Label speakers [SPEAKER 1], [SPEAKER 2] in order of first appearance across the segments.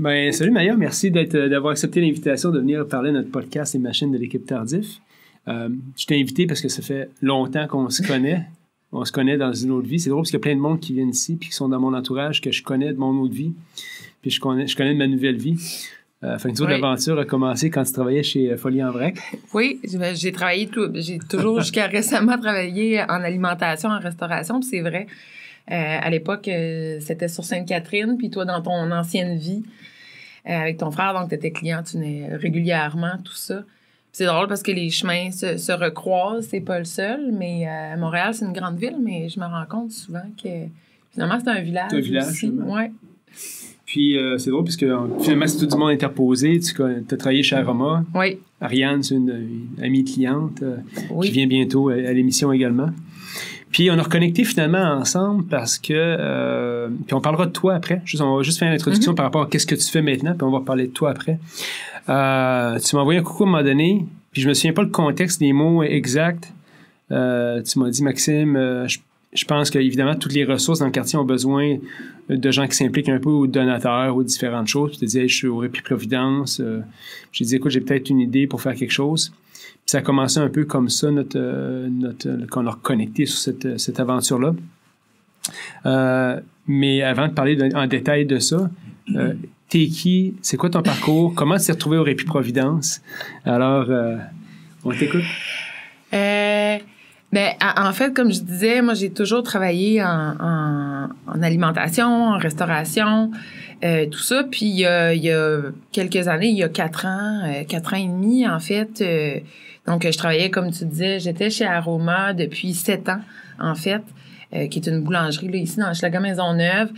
[SPEAKER 1] Ben, salut Maya, merci d'avoir accepté l'invitation de venir parler de notre podcast Les Machines de l'équipe Tardif. Je t'ai invité parce que ça fait longtemps qu'on se connaît. On se connaît dans une autre vie. C'est drôle parce qu'il y a plein de monde qui viennent ici puis qui sont dans mon entourage que je connais de mon autre vie. Puis je connais de ma nouvelle vie. Fait que l'aventure a commencé quand tu travaillais chez Folie en Vrac.
[SPEAKER 2] Oui, j'ai toujours jusqu'à récemment travaillé en alimentation, en restauration, puis c'est vrai. À l'époque, c'était sur Sainte-Catherine, puis toi, dans ton ancienne vie, avec ton frère, donc tu étais client, tu venais régulièrement, tout ça. Puis c'est drôle parce que les chemins se recroisent, c'est pas le seul, mais Montréal, c'est une grande ville, mais je me rends compte souvent que finalement, c'est un village.
[SPEAKER 1] C'est un village,
[SPEAKER 2] aussi. Ouais.
[SPEAKER 1] Puis c'est drôle parce que finalement, c'est tout du monde interposé. Tu as travaillé chez Aroma.
[SPEAKER 2] Oui.
[SPEAKER 1] Ariane, c'est une amie cliente qui vient bientôt à l'émission également. Puis on a reconnecté finalement ensemble parce que... puis on parlera de toi après. On va juste faire une introduction par rapport à qu'est-ce que tu fais maintenant, puis on va parler de toi après. Tu m'as envoyé un coucou à un moment donné, puis je me souviens pas le contexte des mots exacts. Tu m'as dit, Maxime, je pense qu'évidemment, toutes les ressources dans le quartier ont besoin de gens qui s'impliquent un peu aux donateurs, aux différentes choses. Puis tu disais, je suis au Répit Providence. J'ai dit, écoute, j'ai peut-être une idée pour faire quelque chose. Puis ça a commencé un peu comme ça, qu'on a reconnecté sur cette aventure-là. Mais avant de parler en détail de ça, t'es qui? C'est quoi ton parcours? Comment tu t'es retrouvé au Répit Providence? Alors, on t'écoute.
[SPEAKER 2] Ben, en fait, comme je disais, moi, j'ai toujours travaillé en alimentation, en restauration, tout ça. Puis, il y a quelques années, il y a 4 ans et demi, en fait. Donc, je travaillais, comme tu disais, j'étais chez Aroma depuis 7 ans, en fait, qui est une boulangerie, là, ici, dans Hochelaga-Maisonneuve.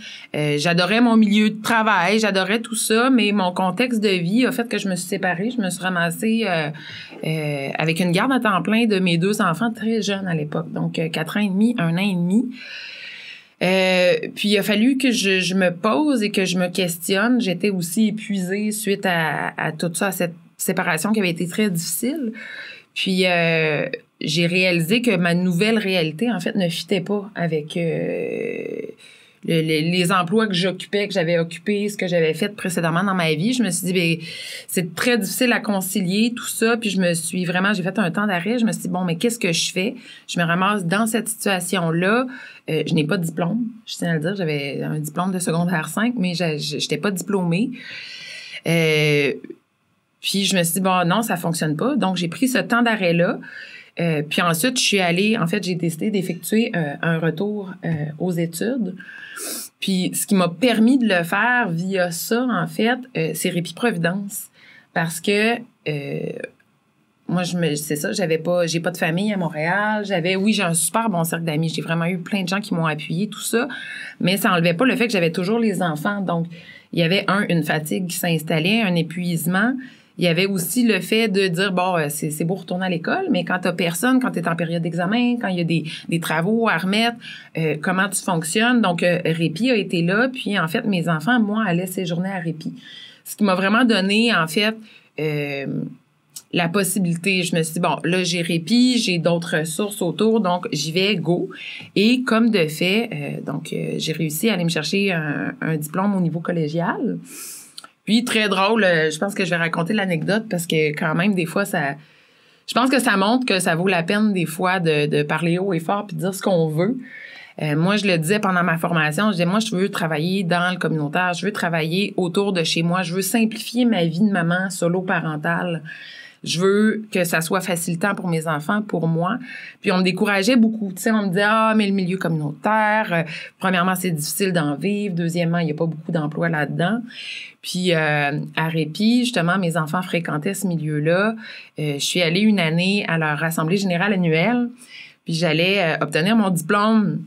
[SPEAKER 2] J'adorais mon milieu de travail, j'adorais tout ça, mais mon contexte de vie a fait que je me suis séparée. Je me suis ramassée avec une garde à temps plein de mes 2 enfants très jeunes à l'époque. Donc, 4 ans et demi, 1 an et demi. Puis, il a fallu que je me pose et que je me questionne. J'étais aussi épuisée suite à tout ça, à cette séparation qui avait été très difficile. Puis, j'ai réalisé que ma nouvelle réalité, en fait, ne fitait pas avec les emplois que j'occupais, que j'avais occupés, ce que j'avais fait précédemment dans ma vie. Je me suis dit, ben, c'est très difficile à concilier tout ça. Puis j'ai fait un temps d'arrêt. Je me suis dit, bon, mais qu'est-ce que je fais? Je me ramasse dans cette situation-là. Je n'ai pas de diplôme. Je tiens à le dire, j'avais un diplôme de secondaire 5, mais je n'étais pas diplômée. Puis je me suis dit, bon, non, ça fonctionne pas. Donc, j'ai pris ce temps d'arrêt-là. Puis ensuite, j'ai décidé d'effectuer un retour aux études. Puis ce qui m'a permis de le faire via ça, en fait, c'est Répit Providence. Parce que moi, j'ai pas de famille à Montréal. J'ai un super bon cercle d'amis. J'ai vraiment eu plein de gens qui m'ont appuyé, tout ça. Mais ça enlevait pas le fait que j'avais toujours les enfants. Donc, il y avait une fatigue qui s'installait, un épuisement. Il y avait aussi le fait de dire, bon, c'est beau retourner à l'école, mais quand t'as personne, quand t'es en période d'examen, quand il y a des travaux à remettre, comment tu fonctionnes? Donc, Répit a été là, puis en fait, mes enfants, moi, allaient séjourner à Répit. Ce qui m'a vraiment donné, en fait, la possibilité. Je me suis dit, bon, là, j'ai Répit, j'ai d'autres ressources autour, donc j'y vais, go. Et comme de fait, j'ai réussi à aller me chercher un diplôme au niveau collégial. Puis, très drôle, je pense que je vais raconter l'anecdote parce que quand même, des fois, je pense que ça montre que ça vaut la peine des fois de parler haut et fort puis de dire ce qu'on veut. Moi, je le disais pendant ma formation, je disais, moi, je veux travailler dans le communautaire, je veux travailler autour de chez moi, je veux simplifier ma vie de maman solo-parentale. Je veux que ça soit facilitant pour mes enfants, pour moi. Puis on me décourageait beaucoup. Tu sais, on me disait, mais le milieu communautaire, premièrement, c'est difficile d'en vivre. Deuxièmement, il n'y a pas beaucoup d'emplois là-dedans. Puis à Répit, justement, mes enfants fréquentaient ce milieu-là. Je suis allée une année à leur assemblée générale annuelle. Puis j'allais obtenir mon diplôme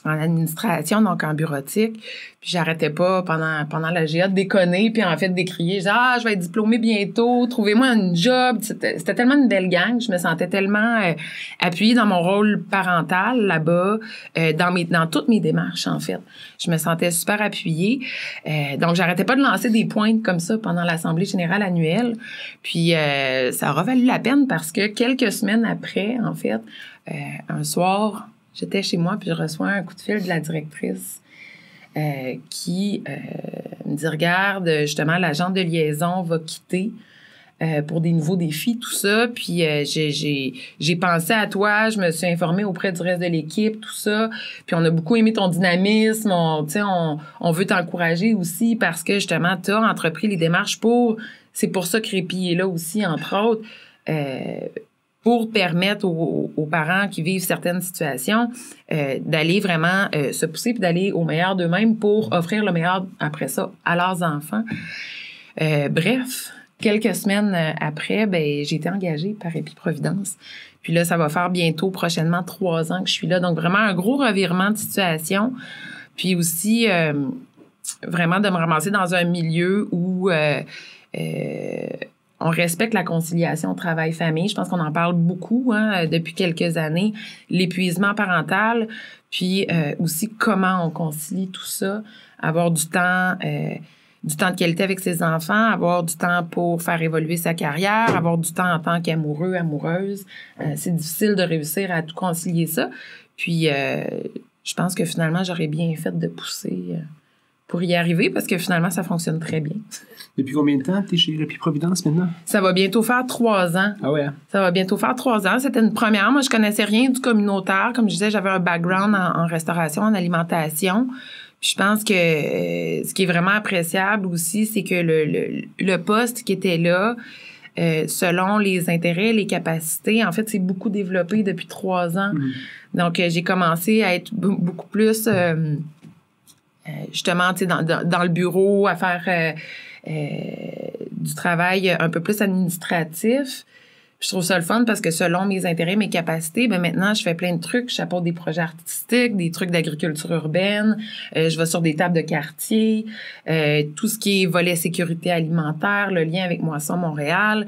[SPEAKER 2] en administration, donc en bureautique. Puis j'arrêtais pas pendant la GA de déconner, puis en fait d'écrier, je vais être diplômée bientôt, trouvez-moi un job. C'était tellement une belle gang, je me sentais tellement appuyée dans mon rôle parental là-bas, dans toutes mes démarches, en fait. Je me sentais super appuyée. Donc, j'arrêtais pas de lancer des pointes comme ça pendant l'Assemblée générale annuelle. Puis, ça aura valu la peine parce que quelques semaines après, en fait, un soir, j'étais chez moi, puis je reçois un coup de fil de la directrice qui Il me dit, regarde, justement, l'agent de liaison va quitter pour des nouveaux défis, tout ça. Puis j'ai pensé à toi, je me suis informée auprès du reste de l'équipe, tout ça. Puis on a beaucoup aimé ton dynamisme. On veut t'encourager aussi parce que, justement, tu as entrepris les démarches c'est pour ça que Répi est là aussi, entre autres, pour permettre aux parents qui vivent certaines situations d'aller vraiment se pousser puis d'aller au meilleur d'eux-mêmes pour offrir le meilleur après ça à leurs enfants. Bref, quelques semaines après, j'ai été engagée par Répi Providence. Puis là, ça va faire bientôt, prochainement, 3 ans que je suis là. Donc, vraiment un gros revirement de situation. Puis aussi, vraiment de me ramasser dans un milieu où on respecte la conciliation travail-famille. Je pense qu'on en parle beaucoup depuis quelques années. L'épuisement parental, puis aussi comment on concilie tout ça, avoir du temps de qualité avec ses enfants, avoir du temps pour faire évoluer sa carrière, avoir du temps en tant qu'amoureux, amoureuse. C'est difficile de réussir à tout concilier ça. Puis, je pense que finalement, j'aurais bien fait de pousser pour y arriver parce que finalement, ça fonctionne très bien.
[SPEAKER 1] Depuis combien de temps tu es chez Répi Providence maintenant?
[SPEAKER 2] Ça va bientôt faire 3 ans.
[SPEAKER 1] Ah ouais?
[SPEAKER 2] Ça va bientôt faire 3 ans. C'était une première. Moi, je connaissais rien du communautaire. Comme je disais, j'avais un background en restauration, en alimentation. Puis je pense que ce qui est vraiment appréciable aussi, c'est que le poste qui était là, selon les intérêts, les capacités, en fait, c'est beaucoup développé depuis 3 ans. Mm-hmm. Donc, j'ai commencé à être beaucoup plus, justement, tu sais, dans le bureau, à faire du travail un peu plus administratif. Je trouve ça le fun parce que selon mes intérêts, mes capacités, maintenant, je fais plein de trucs. Je chapeaute des projets artistiques, des trucs d'agriculture urbaine. Je vais sur des tables de quartier. Tout ce qui est volet sécurité alimentaire, le lien avec Moisson Montréal.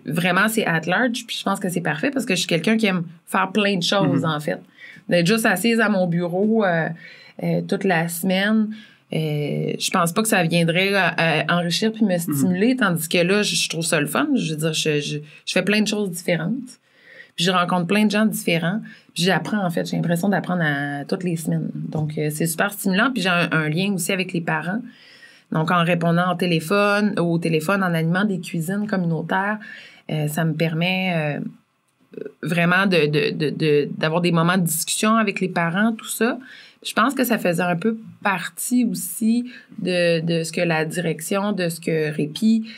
[SPEAKER 2] Vraiment, c'est at large. Puis je pense que c'est parfait parce que je suis quelqu'un qui aime faire plein de choses, en fait. D'être juste assise à mon bureau toute la semaine. Je pense pas que ça viendrait enrichir puis me stimuler, tandis que là, je trouve ça le fun. Je veux dire, je fais plein de choses différentes. Puis je rencontre plein de gens différents. Puis j'apprends, en fait. J'ai l'impression d'apprendre toutes les semaines. Donc, c'est super stimulant. Puis j'ai un lien aussi avec les parents. Donc, en répondant au téléphone, en animant des cuisines communautaires, ça me permet vraiment d'avoir des moments de discussion avec les parents, tout ça. Je pense que ça faisait un peu partie aussi de ce que la direction, de ce que Répi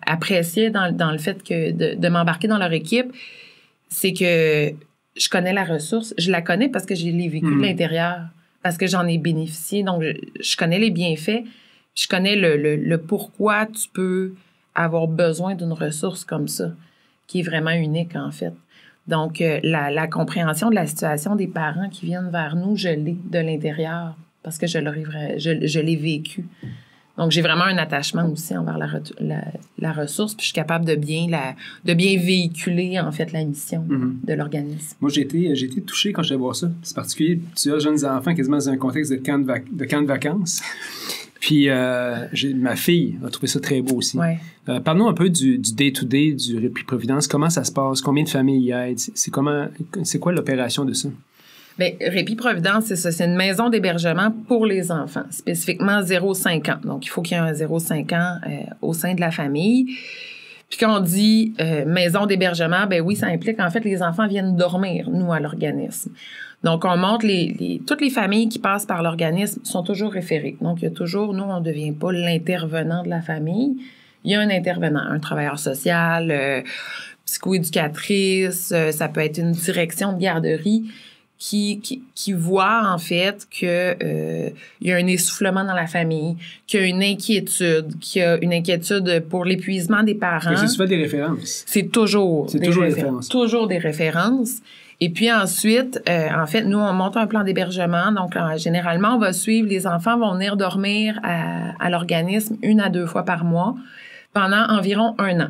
[SPEAKER 2] appréciait dans le fait que de m'embarquer dans leur équipe. C'est que je connais la ressource. Je la connais parce que je l'ai vécue de l'intérieur, parce que j'en ai bénéficié. Donc, je connais les bienfaits. Je connais le pourquoi tu peux avoir besoin d'une ressource comme ça, qui est vraiment unique, en fait. Donc, la compréhension de la situation des parents qui viennent vers nous, je l'ai de l'intérieur parce que je l'ai vécu. Donc, j'ai vraiment un attachement aussi envers la ressource, puis je suis capable de bien véhiculer, en fait, la mission de l'organisme.
[SPEAKER 1] Moi, j'ai été touché quand je vais voir ça. C'est particulier. Tu as jeunes enfants quasiment dans un contexte de camp de vacances. Puis, ma fille a trouvé ça très beau aussi.
[SPEAKER 2] Ouais.
[SPEAKER 1] Parle-nous un peu du day-to-day du Répi Providence. Comment ça se passe? Combien de familles y aident? C'est quoi l'opération de ça?
[SPEAKER 2] Bien, Répi Providence, c'est ça. C'est une maison d'hébergement pour les enfants, spécifiquement 0-5 ans. Donc, il faut qu'il y ait un 0-5 ans au sein de la famille. Puis quand on dit maison d'hébergement, ben oui, ça implique en fait les enfants viennent dormir, nous, à l'organisme. Donc, on montre toutes les familles qui passent par l'organisme sont toujours référées. Donc, il y a toujours, nous, on ne devient pas l'intervenant de la famille. Il y a un intervenant, un travailleur social, psychoéducatrice, ça peut être une direction de garderie qui voit, en fait, que il y a un essoufflement dans la famille, qu'il y a une inquiétude pour l'épuisement des parents.
[SPEAKER 1] C'est souvent des références.
[SPEAKER 2] C'est toujours
[SPEAKER 1] des références.
[SPEAKER 2] Toujours des références. Et puis ensuite, en fait, nous, on monte un plan d'hébergement. Donc, généralement, on va suivre, les enfants vont venir dormir à l'organisme 1 à 2 fois par mois pendant environ 1 an.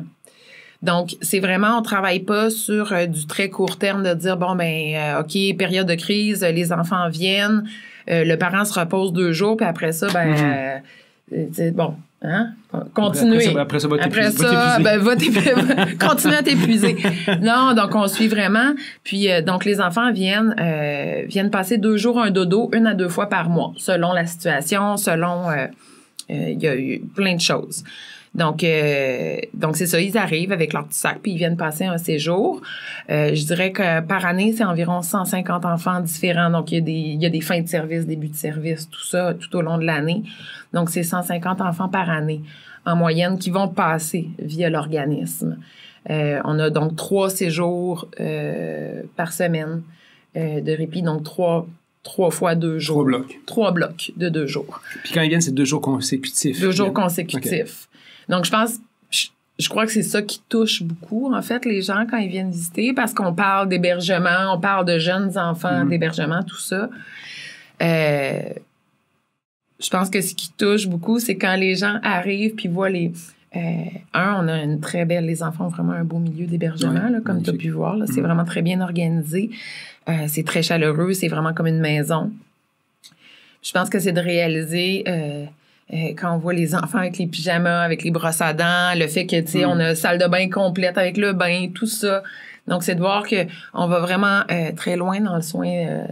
[SPEAKER 2] Donc, c'est vraiment, on travaille pas sur du très court terme de dire, OK, période de crise, les enfants viennent, le parent se repose 2 jours, puis après ça, Hein? Continuer.
[SPEAKER 1] Après ça,
[SPEAKER 2] continuer à t'épuiser. Non, donc on suit vraiment. Puis donc les enfants viennent passer 2 jours un dodo 1 à 2 fois par mois, selon la situation, selon il y a eu plein de choses. Donc c'est ça, ils arrivent avec leur petit sac puis ils viennent passer un séjour. Je dirais que par année, c'est environ 150 enfants différents. Donc il y a des fins de service, début de service, tout ça tout au long de l'année. Donc c'est 150 enfants par année en moyenne qui vont passer via l'organisme. On a donc 3 séjours par semaine de répit, donc 3 fois 2 jours.
[SPEAKER 1] 3 blocs.
[SPEAKER 2] 3 blocs de 2 jours.
[SPEAKER 1] Puis quand ils viennent, c'est 2 jours consécutifs.
[SPEAKER 2] 2 jours consécutifs. Okay. Donc, je crois que c'est ça qui touche beaucoup, en fait, les gens quand ils viennent visiter, parce qu'on parle d'hébergement, on parle de jeunes enfants, d'hébergement, tout ça. Je pense que ce qui touche beaucoup, c'est quand les gens arrivent puis voient on a une très belle... Les enfants ont vraiment un beau milieu d'hébergement, là, comme tu as pu voir. Là, c'est vraiment très bien organisé. C'est très chaleureux. C'est vraiment comme une maison. Je pense que c'est de réaliser... quand on voit les enfants avec les pyjamas, avec les brosses à dents, le fait que, tu sais, on a salle de bain complète avec le bain, tout ça. Donc, c'est de voir qu'on va vraiment très loin dans le soin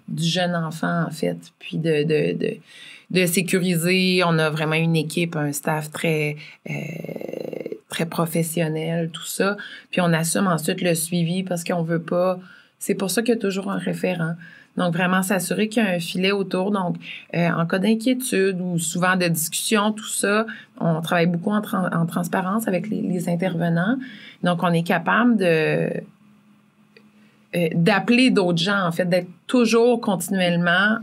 [SPEAKER 2] du jeune enfant, en fait, puis de sécuriser. On a vraiment une équipe, un staff très professionnel, tout ça. Puis on assume ensuite le suivi parce qu'on veut pas... C'est pour ça qu'il y a toujours un référent. Donc, vraiment s'assurer qu'il y a un filet autour. Donc, en cas d'inquiétude ou souvent de discussion, tout ça, on travaille beaucoup en transparence avec les intervenants. Donc, on est capable d'appeler d'autres gens, en fait, d'être toujours continuellement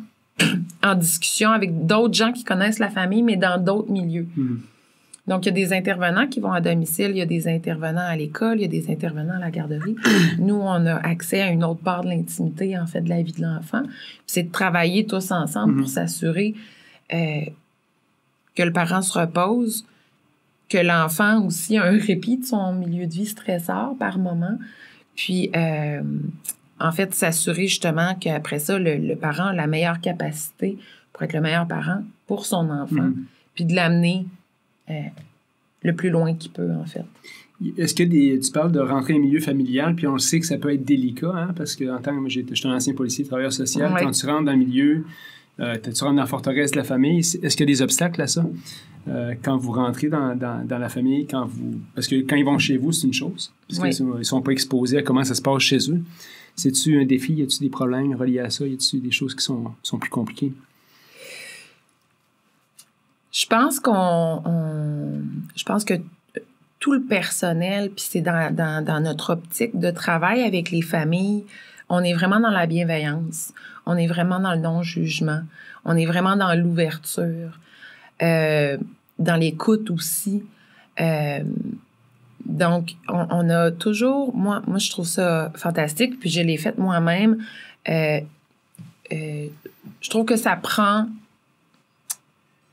[SPEAKER 2] en discussion avec d'autres gens qui connaissent la famille, mais dans d'autres milieux. Donc, il y a des intervenants qui vont à domicile, il y a des intervenants à l'école, il y a des intervenants à la garderie. Nous, on a accès à une autre part de l'intimité, en fait, de la vie de l'enfant. C'est de travailler tous ensemble pour s'assurer que le parent se repose, que l'enfant aussi a un répit de son milieu de vie stresseur par moment. Puis, en fait, s'assurer justement qu'après ça, le parent a la meilleure capacité pour être le meilleur parent pour son enfant, puis de l'amener le plus loin qu'il peut, en fait.
[SPEAKER 1] Est-ce que tu parles de rentrer dans le milieu familial, puis on le sait que ça peut être délicat, hein, parce que en tant que je suis un ancien policier, travailleur social, quand tu rentres dans le milieu, tu rentres dans la forteresse de la famille, est-ce qu'il y a des obstacles à ça? Quand vous rentrez dans la famille, parce que quand ils vont chez vous, c'est une chose, parce qu'ils ne sont pas exposés à comment ça se passe chez eux. C'est-tu un défi? Y a-tu des problèmes reliés à ça? Y a-tu des choses qui sont plus compliquées?
[SPEAKER 2] Je pense que tout le personnel, puis c'est dans notre optique de travail avec les familles, on est vraiment dans la bienveillance, on est vraiment dans le non-jugement, on est vraiment dans l'ouverture, dans l'écoute aussi. Donc, on a toujours... Moi, je trouve ça fantastique, puis je l'ai fait moi-même. Je trouve que ça prend...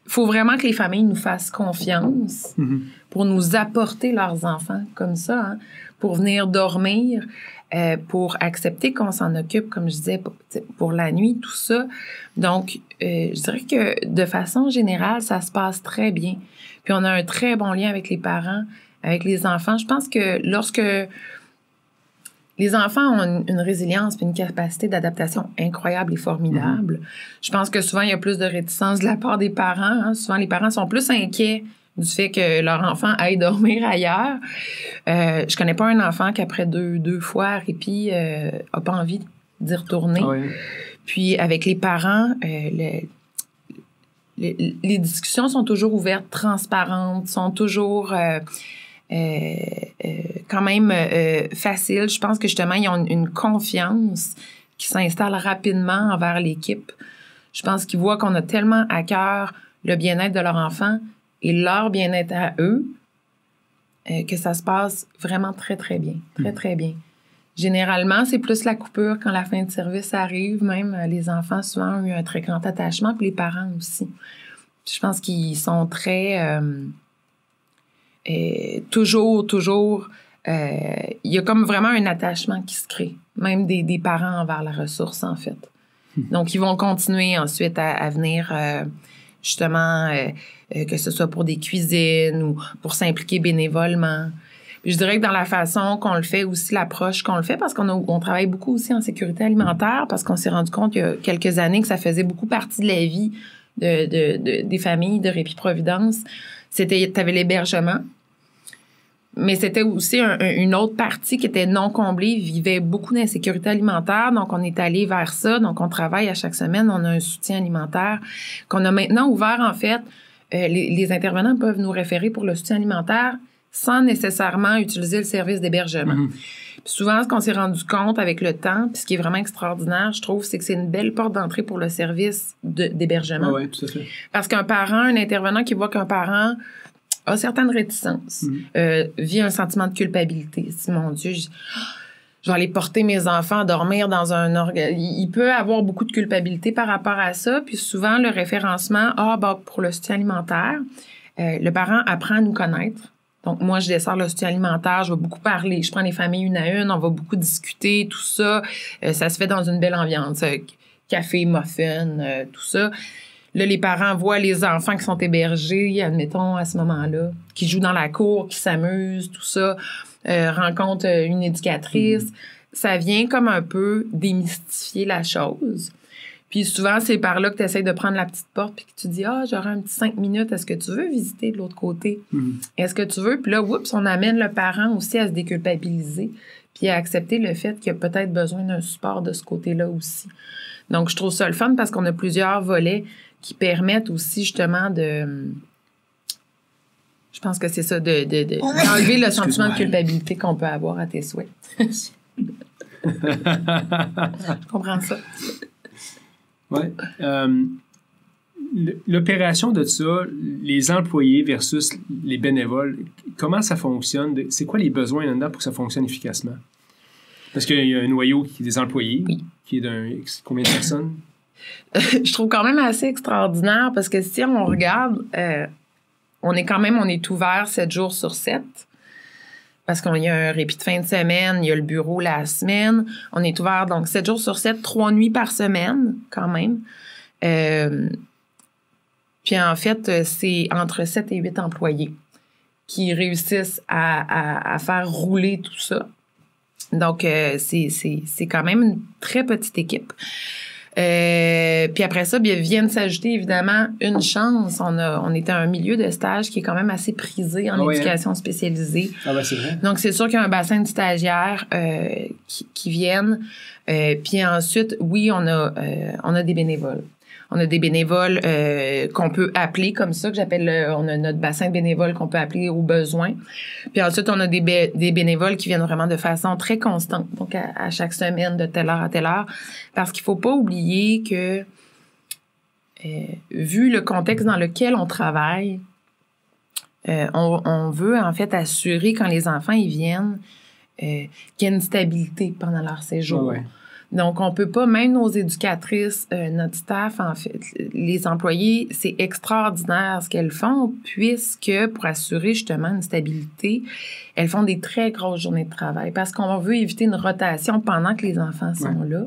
[SPEAKER 2] Il faut vraiment que les familles nous fassent confiance pour nous apporter leurs enfants comme ça, hein, pour venir dormir, pour accepter qu'on s'en occupe, comme je disais, pour la nuit, tout ça. Donc, je dirais que de façon générale, ça se passe très bien. Puis on a un très bon lien avec les parents, avec les enfants. Je pense que lorsque les enfants ont une résilience et une capacité d'adaptation incroyable et formidable, je pense que souvent, il y a plus de réticence de la part des parents. Hein. Souvent, les parents sont plus inquiets du fait que leur enfant aille dormir ailleurs. Je connais pas un enfant qui, après deux fois répit, a pas envie d'y retourner. Puis, avec les parents, les discussions sont toujours ouvertes, transparentes, sont toujours... quand même facile. Je pense que justement, ils ont une confiance qui s'installe rapidement envers l'équipe. Je pense qu'ils voient qu'on a tellement à cœur le bien-être de leur enfant et leur bien-être à eux que ça se passe vraiment très, très bien. Très, très bien. Généralement, c'est plus la coupure quand la fin de service arrive. Même les enfants, souvent, ont eu un très grand attachement, puis les parents aussi. Je pense qu'ils sont très... toujours, il y a comme vraiment un attachement qui se crée, même des parents envers la ressource, en fait. Donc, ils vont continuer ensuite à venir justement, que ce soit pour des cuisines ou pour s'impliquer bénévolement. Puis je dirais que dans la façon qu'on le fait aussi, l'approche qu'on le fait, parce on travaille beaucoup aussi en sécurité alimentaire, parce qu'on s'est rendu compte il y a quelques années que ça faisait beaucoup partie de la vie des familles de Répit-Providence. T'avais l'hébergement, mais c'était aussi une autre partie qui était non comblée, vivait beaucoup d'insécurité alimentaire. Donc, on est allé vers ça. Donc, on travaille à chaque semaine. On a un soutien alimentaire qu'on a maintenant ouvert, en fait. Les intervenants peuvent nous référer pour le soutien alimentaire sans nécessairement utiliser le service d'hébergement. Mm-hmm. Puis souvent, ce qu'on s'est rendu compte avec le temps, puis ce qui est vraiment extraordinaire, je trouve, c'est que c'est une belle porte d'entrée pour le service d'hébergement.
[SPEAKER 1] Oui, tout à fait.
[SPEAKER 2] Parce qu'un parent, un intervenant qui voit qu'un parent a certaines réticences, vit un sentiment de culpabilité. Si, mon Dieu, je vais aller porter mes enfants à dormir dans un il peut avoir beaucoup de culpabilité par rapport à ça. Puis souvent, le référencement, pour le soutien alimentaire, le parent apprend à nous connaître. Donc, moi, je descends le soutien alimentaire, je vais beaucoup parler, je prends les familles une à une, on va beaucoup discuter, tout ça. Ça se fait dans une belle ambiance. Café, muffin, tout ça. Là, les parents voient les enfants qui sont hébergés, admettons, à ce moment-là, qui jouent dans la cour, qui s'amusent, tout ça, rencontrent une éducatrice. Ça vient comme un peu démystifier la chose. Puis souvent, c'est par là que tu essaies de prendre la petite porte puis que tu dis « Ah, j'aurai un petit 5 minutes. Est-ce que tu veux visiter de l'autre côté? Est-ce que tu veux? » Puis là, oups, on amène le parent aussi à se déculpabiliser puis à accepter le fait qu'il a peut-être besoin d'un support de ce côté-là aussi. Donc, je trouve ça le fun parce qu'on a plusieurs volets qui permettent aussi justement de... Je pense que c'est ça, d'enlever le sentiment de culpabilité qu'on peut avoir à tes souhaits. Je comprends ça.
[SPEAKER 1] Oui. L'opération de ça, les employés versus les bénévoles, comment ça fonctionne? C'est quoi les besoins là-dedans pour que ça fonctionne efficacement? Parce qu'il y a un noyau qui est des employés, qui est combien de personnes?
[SPEAKER 2] Je trouve quand même assez extraordinaire parce que si on regarde, on est ouvert 7 jours sur 7 parce qu'il y a un répit de fin de semaine, il y a le bureau la semaine. On est ouvert donc 7 jours sur 7, 3 nuits par semaine quand même. Puis en fait, c'est entre 7 et 8 employés qui réussissent à faire rouler tout ça. Donc, c'est quand même une très petite équipe. Puis après ça, bien, viennent s'ajouter évidemment une chance. On était à un milieu de stage qui est quand même assez prisé en éducation spécialisée.
[SPEAKER 1] Ah ben c'est vrai.
[SPEAKER 2] Donc c'est sûr qu'il y a un bassin de stagiaires qui viennent. Puis ensuite, oui, on a des bénévoles. On a des bénévoles qu'on peut appeler comme ça, que j'appelle, on a notre bassin de bénévoles qu'on peut appeler au besoin. Puis ensuite, on a des bénévoles qui viennent vraiment de façon très constante, donc à chaque semaine, de telle heure à telle heure. Parce qu'il faut pas oublier que, vu le contexte dans lequel on travaille, on veut en fait assurer quand les enfants ils viennent qu'il y ait une stabilité pendant leur séjour.
[SPEAKER 1] Ouais.
[SPEAKER 2] Donc, on peut pas, même nos éducatrices, notre staff, en fait, les employés, c'est extraordinaire ce qu'elles font, puisque pour assurer justement une stabilité, elles font des très grosses journées de travail parce qu'on veut éviter une rotation pendant que les enfants sont là.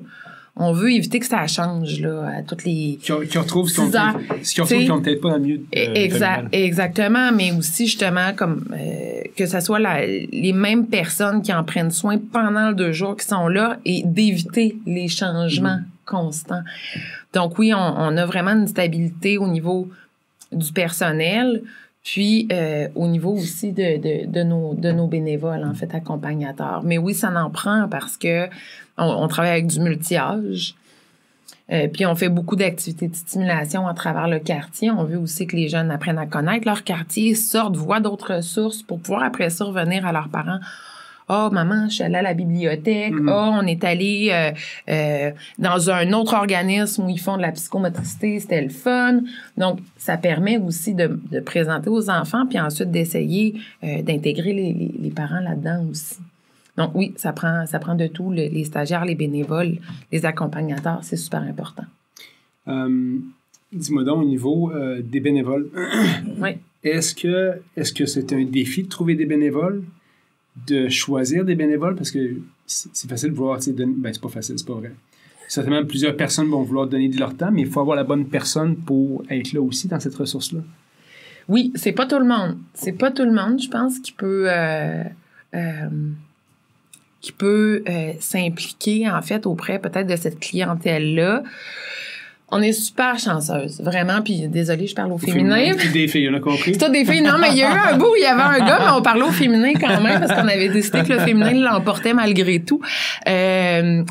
[SPEAKER 2] On veut éviter que ça change là, à toutes les...
[SPEAKER 1] Qui retrouvent ce qu'ils n'ont peut-être pas dans le milieu
[SPEAKER 2] Exactement, mais aussi justement comme que ce soit les mêmes personnes qui en prennent soin pendant les 2 jours qui sont là et d'éviter les changements constants. Donc oui, on a vraiment une stabilité au niveau du personnel, puis au niveau aussi de nos bénévoles, en fait, accompagnateurs. Mais oui, ça en prend parce que on travaille avec du multi-âge. Puis on fait beaucoup d'activités de stimulation à travers le quartier. On veut aussi que les jeunes apprennent à connaître leur quartier, sortent, voient d'autres ressources pour pouvoir après ça revenir à leurs parents. « Oh, maman, je suis allée à la bibliothèque. Oh, on est allé dans un autre organisme où ils font de la psychomotricité. C'était le fun. » Donc, ça permet aussi de présenter aux enfants puis ensuite d'essayer d'intégrer les parents là-dedans aussi. Donc, oui, ça prend de tout. Les stagiaires, les bénévoles, les accompagnateurs, c'est super important.
[SPEAKER 1] Dis-moi donc, au niveau des bénévoles,
[SPEAKER 2] oui.
[SPEAKER 1] Est-ce que c'est un défi de trouver des bénévoles? De choisir des bénévoles, parce que c'est facile de voir, c'est pas facile, c'est pas vrai. certainement plusieurs personnes vont vouloir donner de leur temps, mais il faut avoir la bonne personne pour être là aussi dans cette ressource-là.
[SPEAKER 2] Oui, c'est pas tout le monde. C'est pas tout le monde, je pense, qui peut s'impliquer, en fait, auprès peut-être de cette clientèle-là. On est super chanceuse, vraiment. Puis, désolée, je parle au féminin.
[SPEAKER 1] C'est des filles, on a compris.
[SPEAKER 2] C'est des filles. Non, mais il y a eu un bout où il y avait un gars, mais on parlait au féminin quand même parce qu'on avait décidé que le féminin l'emportait malgré tout. Mais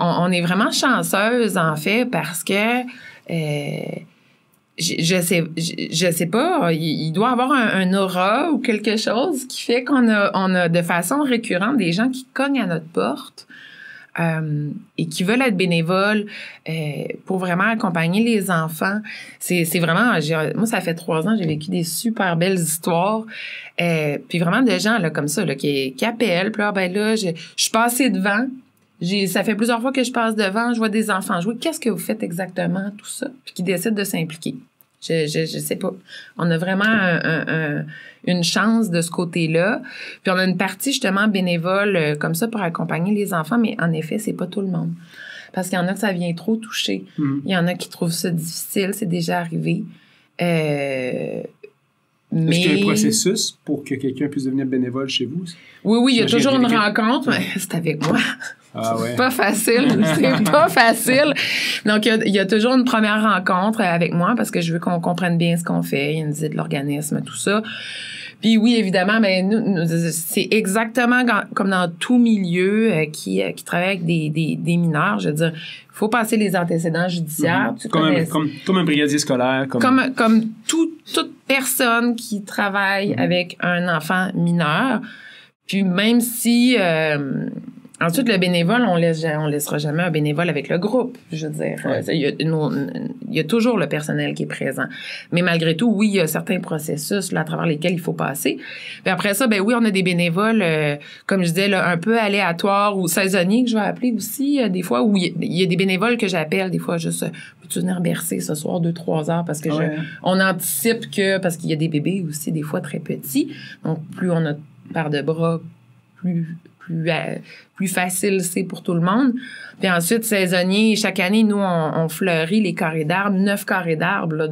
[SPEAKER 2] on est vraiment chanceuse, en fait, parce que je sais pas, il doit avoir un aura ou quelque chose qui fait qu'on a de façon récurrente des gens qui cognent à notre porte. Et qui veulent être bénévoles pour vraiment accompagner les enfants. C'est vraiment... Moi, ça fait 3 ans, j'ai vécu des super belles histoires. Puis vraiment de gens là, comme ça là, qui appellent. Puis là, ben là, je suis passée devant. Ça fait plusieurs fois que je passe devant, je vois des enfants jouer. Qu'est-ce que vous faites exactement, tout ça? Puis qui décident de s'impliquer. Je sais pas. On a vraiment une chance de ce côté-là. Puis on a une partie justement bénévole comme ça pour accompagner les enfants, mais en effet, c'est pas tout le monde. Parce qu'il y en a que ça vient trop toucher. Il y en a qui trouvent ça difficile, c'est déjà arrivé.
[SPEAKER 1] Est-ce qu'il y a un processus pour que quelqu'un puisse devenir bénévole chez vous?
[SPEAKER 2] Oui, il y a toujours une rencontre, mais c'est avec moi.
[SPEAKER 1] Ah ouais.
[SPEAKER 2] C'est pas facile, c'est pas facile. Donc, il y a toujours une première rencontre avec moi parce que je veux qu'on comprenne bien ce qu'on fait. Il y a une visite de l'organisme, tout ça. Puis oui, évidemment, mais nous c'est exactement comme dans tout milieu qui travaille avec des mineurs. Je veux dire, il faut passer les antécédents judiciaires.
[SPEAKER 1] Comme un brigadier scolaire.
[SPEAKER 2] Comme toute personne qui travaille avec un enfant mineur. Puis même si... ensuite, le bénévole, on laissera jamais un bénévole avec le groupe, je veux dire. Ouais. Il y a toujours le personnel qui est présent. Mais malgré tout, oui, il y a certains processus là, à travers lesquels il faut passer. Puis après ça, ben oui, on a des bénévoles, comme je disais, là, un peu aléatoires ou saisonniers, que je vais appeler aussi, des fois, où il y a des bénévoles que j'appelle, des fois, juste, peux-tu venir bercer ce soir 2-3 heures, parce que on anticipe parce qu'il y a des bébés aussi, des fois très petits. Donc, plus on a de paire de bras, plus facile c'est pour tout le monde. Puis ensuite, saisonnier, chaque année, nous, on fleurit les carrés d'arbres, 9 carrés d'arbres là,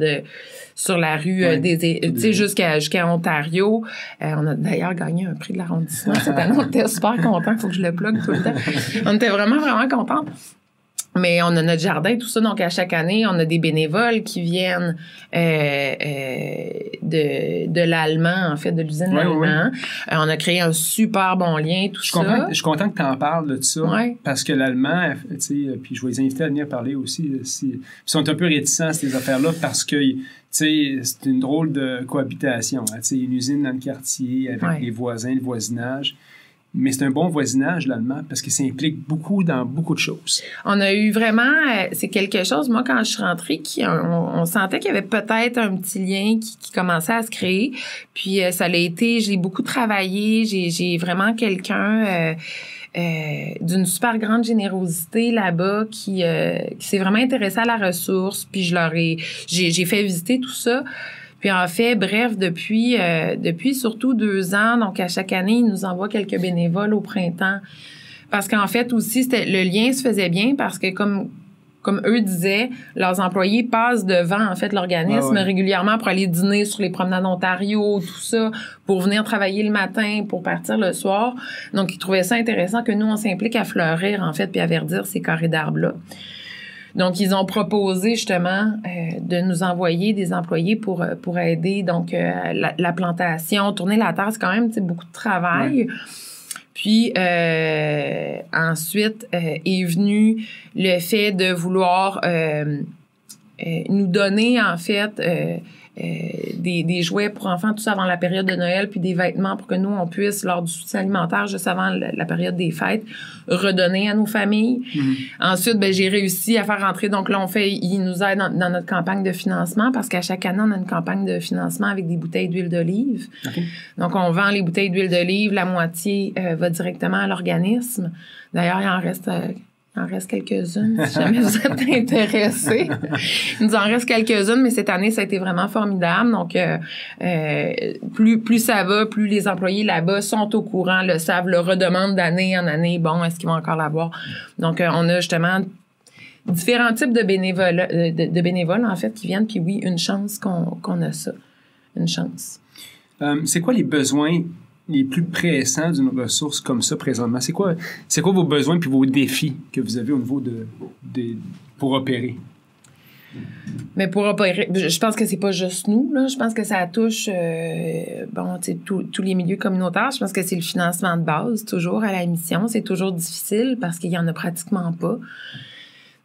[SPEAKER 2] sur la rue tu sais, jusqu'à Ontario. On a d'ailleurs gagné un prix de l'arrondissement cette année. On était super contents. Il faut que je le plug tout le temps. On était vraiment, vraiment contents. Mais on a notre jardin, tout ça. Donc, à chaque année, on a des bénévoles qui viennent de l'Allemand, en fait, de l'usine Allemand. On a créé un super bon lien, tout ça.
[SPEAKER 1] Je suis content que tu en parles de ça. Parce que l'Allemand, tu sais, puis je vais les inviter à venir parler aussi. Ils sont un peu réticents à ces affaires-là parce que, tu sais, c'est une drôle de cohabitation. Hein, tu sais, une usine dans le quartier avec les voisins, le voisinage. Mais c'est un bon voisinage, l'allemand, parce que ça implique beaucoup dans beaucoup de choses.
[SPEAKER 2] On a eu vraiment... c'est quelque chose, moi, quand je suis rentrée, on sentait qu'il y avait peut-être un petit lien qui commençait à se créer. Puis ça l'a été... Je l'ai beaucoup travaillé. J'ai vraiment quelqu'un... d'une super grande générosité là-bas qui s'est vraiment intéressé à la ressource. Puis j'ai fait visiter tout ça. Puis en fait, bref, depuis surtout 2 ans, donc à chaque année, ils nous envoient quelques bénévoles au printemps. Parce qu'en fait aussi, le lien se faisait bien parce que comme eux disaient, leurs employés passent devant en fait l'organisme régulièrement pour aller dîner sur les promenades d'Ontario, tout ça, pour venir travailler le matin, pour partir le soir. Donc ils trouvaient ça intéressant que nous on s'implique à fleurir en fait puis à verdir ces carrés d'arbres-là. Donc, ils ont proposé justement de nous envoyer des employés pour aider donc la plantation, tourner la terre, c'est quand même beaucoup de travail. Puis ensuite est venu le fait de vouloir nous donner en fait des jouets pour enfants, tout ça avant la période de Noël, puis des vêtements pour que nous, on puisse, lors du soutien alimentaire, juste avant la période des fêtes, redonner à nos familles. Ensuite, j'ai réussi à faire rentrer, donc là, ils nous aident dans notre campagne de financement, parce qu'à chaque année, on a une campagne de financement avec des bouteilles d'huile d'olive. Donc, on vend les bouteilles d'huile d'olive, la moitié va directement à l'organisme. D'ailleurs, il en reste Il en reste quelques-unes, si jamais vous êtes intéressés. Il nous en reste quelques-unes, mais cette année, ça a été vraiment formidable. Donc, plus ça va, plus les employés là-bas sont au courant, le savent, le redemandent d'année en année. Bon, est-ce qu'ils vont encore l'avoir? Donc, on a justement différents types de bénévoles, en fait, qui viennent. Puis oui, une chance qu'on a ça. Une chance.
[SPEAKER 1] C'est quoi les besoins les plus pressants d'une ressource comme ça présentement? C'est quoi vos besoins puis vos défis que vous avez au niveau pour opérer?
[SPEAKER 2] Mais pour opérer, je pense que c'est pas juste nous, là. Je pense que ça touche tous les milieux communautaires. Je pense que c'est le financement de base, toujours à la mission. C'est toujours difficile parce qu'il y en a pratiquement pas.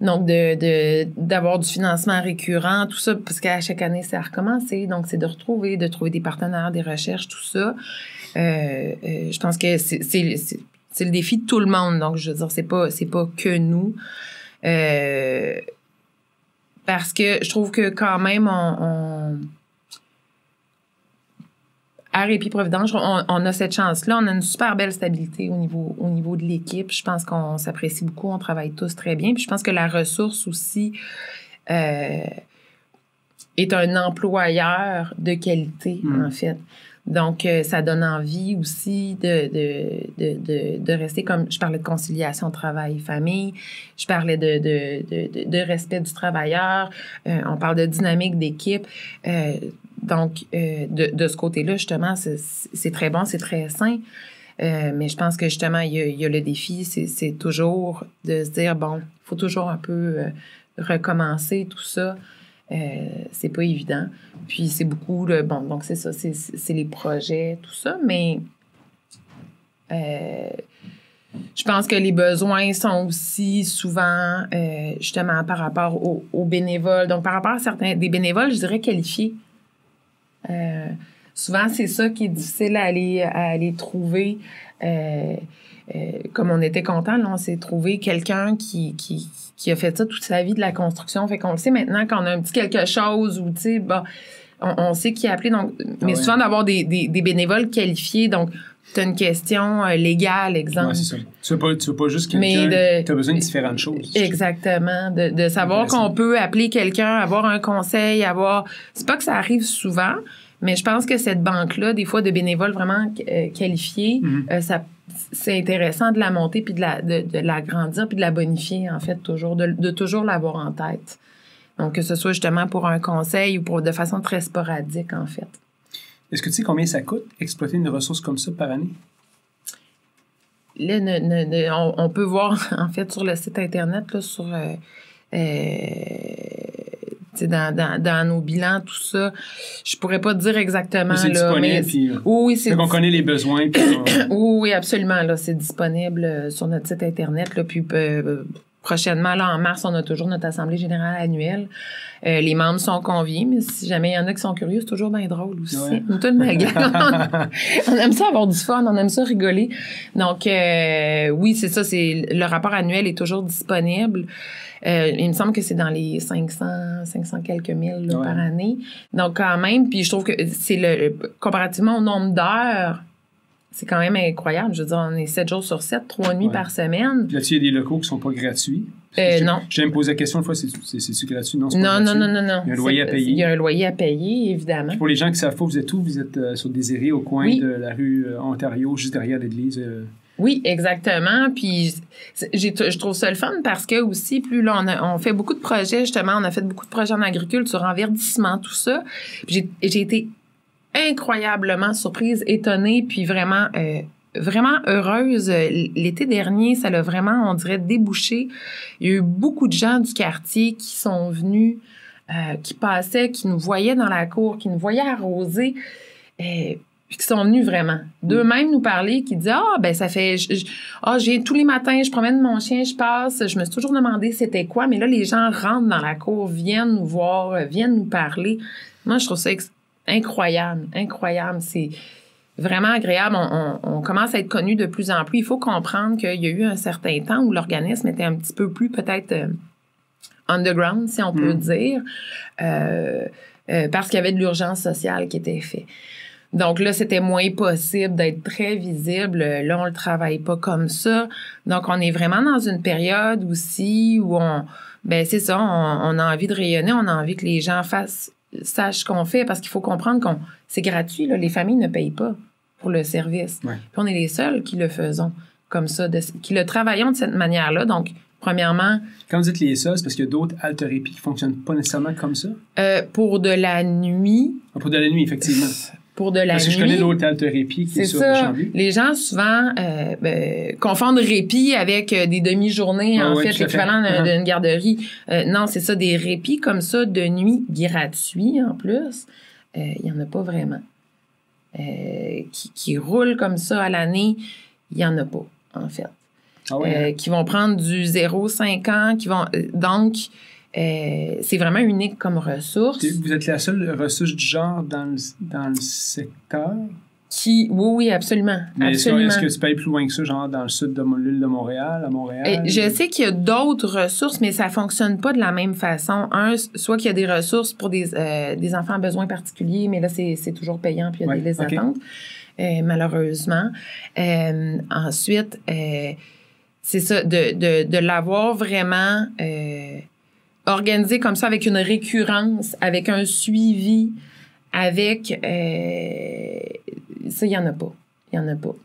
[SPEAKER 2] Donc, d'avoir du financement récurrent, tout ça, parce qu'à chaque année, c'est à recommencer. Donc, c'est de trouver des partenaires, des recherches, tout ça. Je pense que c'est le défi de tout le monde. Donc, je veux dire, c'est pas que nous. Parce que je trouve que quand même, à Répit-Providence, on a cette chance-là. On a une super belle stabilité au niveau de l'équipe. Je pense qu'on s'apprécie beaucoup. On travaille tous très bien. Puis je pense que la ressource aussi est un employeur de qualité, en fait. Donc, ça donne envie aussi de rester comme... Je parlais de conciliation travail-famille. Je parlais de respect du travailleur. On parle de dynamique d'équipe. Donc, de ce côté-là, justement, c'est très bon, c'est très sain. Mais je pense que, justement, il y a le défi, c'est toujours de se dire, bon, il faut toujours un peu recommencer tout ça. C'est pas évident. Puis c'est beaucoup donc c'est ça, c'est les projets, tout ça, mais je pense que les besoins sont aussi souvent justement par rapport aux bénévoles. Donc par rapport à des bénévoles, je dirais qualifiés. Souvent, c'est ça qui est difficile à aller trouver. Comme on était content, là, on s'est trouvé quelqu'un qui a fait ça toute sa vie de la construction. Fait qu'on le sait maintenant qu'on a un petit quelque chose ou, tu sais, bon, on sait qui a appelé. Donc, mais souvent, d'avoir des bénévoles qualifiés. Donc, tu as une question légale, exemple. Oui, c'est
[SPEAKER 1] ça. Tu veux pas juste quelqu'un. Tu as besoin de différentes choses.
[SPEAKER 2] Exactement. De savoir qu'on peut appeler quelqu'un, avoir un conseil, C'est pas que ça arrive souvent, mais je pense que cette banque-là, des fois, de bénévoles vraiment qualifiés, c'est intéressant de la monter puis de l'agrandir puis de la bonifier, en fait, toujours, de toujours l'avoir en tête. Donc, que ce soit justement pour un conseil ou de façon très sporadique, en fait.
[SPEAKER 1] Est-ce que tu sais combien ça coûte exploiter une ressource comme ça par année?
[SPEAKER 2] Là, on peut voir, en fait, sur le site Internet, là, sur... dans nos bilans, tout ça. Je pourrais pas te dire exactement. Mais
[SPEAKER 1] c'est disponible. Puis,
[SPEAKER 2] oui, c'est
[SPEAKER 1] qu'on connaît les besoins. Puis
[SPEAKER 2] oui, absolument. Là, c'est disponible sur notre site Internet. Là, puis prochainement, là, en mars, on a toujours notre assemblée générale annuelle. Les membres sont conviés, mais si jamais il y en a qui sont curieux, c'est toujours bien drôle aussi. Ouais. On aime ça avoir du fun, on aime ça rigoler. Donc, oui, c'est ça. Le rapport annuel est toujours disponible. Il me semble que c'est dans les 500 quelques mille là, par année. Donc, quand même, puis je trouve que c'est comparativement au nombre d'heures, c'est quand même incroyable. Je veux dire, on est 7 jours sur 7, 3 nuits par semaine.
[SPEAKER 1] Puis là-dessus, il y a des locaux qui sont pas gratuits.
[SPEAKER 2] Non.
[SPEAKER 1] J'ai me posé la question une fois, c'est-tu gratuit? Non, c'est
[SPEAKER 2] pas
[SPEAKER 1] gratuit.
[SPEAKER 2] Non.
[SPEAKER 1] Il y a un loyer à payer.
[SPEAKER 2] Il y a un loyer à payer, évidemment. Puis
[SPEAKER 1] pour les gens qui ne savent pas, vous êtes où? Vous êtes sur Désiré, au coin de la rue Ontario, juste derrière l'église.
[SPEAKER 2] Oui, exactement. Puis je trouve ça le fun parce que aussi, plus là, on fait beaucoup de projets, justement, on a fait beaucoup de projets en agriculture, en verdissement, tout ça. Puis j'ai été incroyablement surprise, étonnée, puis vraiment heureuse. L'été dernier, ça l'a vraiment, on dirait, débouché. Il y a eu beaucoup de gens du quartier qui sont venus, qui passaient, qui nous voyaient dans la cour, qui nous voyaient arroser. Puis qui sont venus vraiment d'eux-mêmes nous parler, qui disaient ça fait tous les matins, je promène mon chien, je passe, je me suis toujours demandé c'était quoi, mais là les gens rentrent dans la cour, viennent nous voir, viennent nous parler. Moi je trouve ça incroyable, c'est vraiment agréable. On commence à être connu de plus en plus. Il faut comprendre qu'il y a eu un certain temps où l'organisme était un petit peu plus peut-être underground, si on peut dire, parce qu'il y avait de l'urgence sociale qui était faite. Donc là, c'était moins possible d'être très visible. Là, on le travaille pas comme ça. Donc, on est vraiment dans une période aussi où c'est ça, on a envie de rayonner, on a envie que les gens sachent ce qu'on fait, parce qu'il faut comprendre c'est gratuit, là. Les familles ne payent pas pour le service.
[SPEAKER 1] Ouais.
[SPEAKER 2] Puis on est les seuls qui le faisons comme ça, qui le travaillons de cette manière-là. Donc, premièrement...
[SPEAKER 1] Quand vous dites les seuls, c'est parce qu'il y a d'autres haltérépies qui ne fonctionnent pas nécessairement comme ça?
[SPEAKER 2] Pour de la nuit...
[SPEAKER 1] Pour de la nuit, effectivement.
[SPEAKER 2] Pour de la nuit...
[SPEAKER 1] Parce que je connais d'autres haltérépies qui sont sur Chambly.
[SPEAKER 2] Les gens, souvent, confondent répit avec des demi-journées, l'équivalent d'une garderie. Non, c'est ça, des répits comme ça, de nuit, gratuits en plus. Il n'y en a pas vraiment. Qui roulent comme ça à l'année, il n'y en a pas, en fait.
[SPEAKER 1] Ah oui,
[SPEAKER 2] qui vont prendre du 0,5 ans, qui vont... donc, c'est vraiment unique comme ressource.
[SPEAKER 1] Vous êtes la seule ressource du genre dans le secteur?
[SPEAKER 2] Oui, absolument.
[SPEAKER 1] Mais
[SPEAKER 2] absolument.
[SPEAKER 1] Est-ce que tu peux aller plus loin que ça, genre dans le sud de l'île de Montréal, à Montréal?
[SPEAKER 2] Je sais qu'il y a d'autres ressources, mais ça fonctionne pas de la même façon. Soit qu'il y a des ressources pour des enfants à besoins particuliers, mais là, c'est toujours payant, puis il y a des listes d'attente, malheureusement. Ensuite, c'est ça, de l'avoir vraiment organisé comme ça, avec une récurrence, avec un suivi, avec... ça, il n'y en a pas. Il n'y en a pas.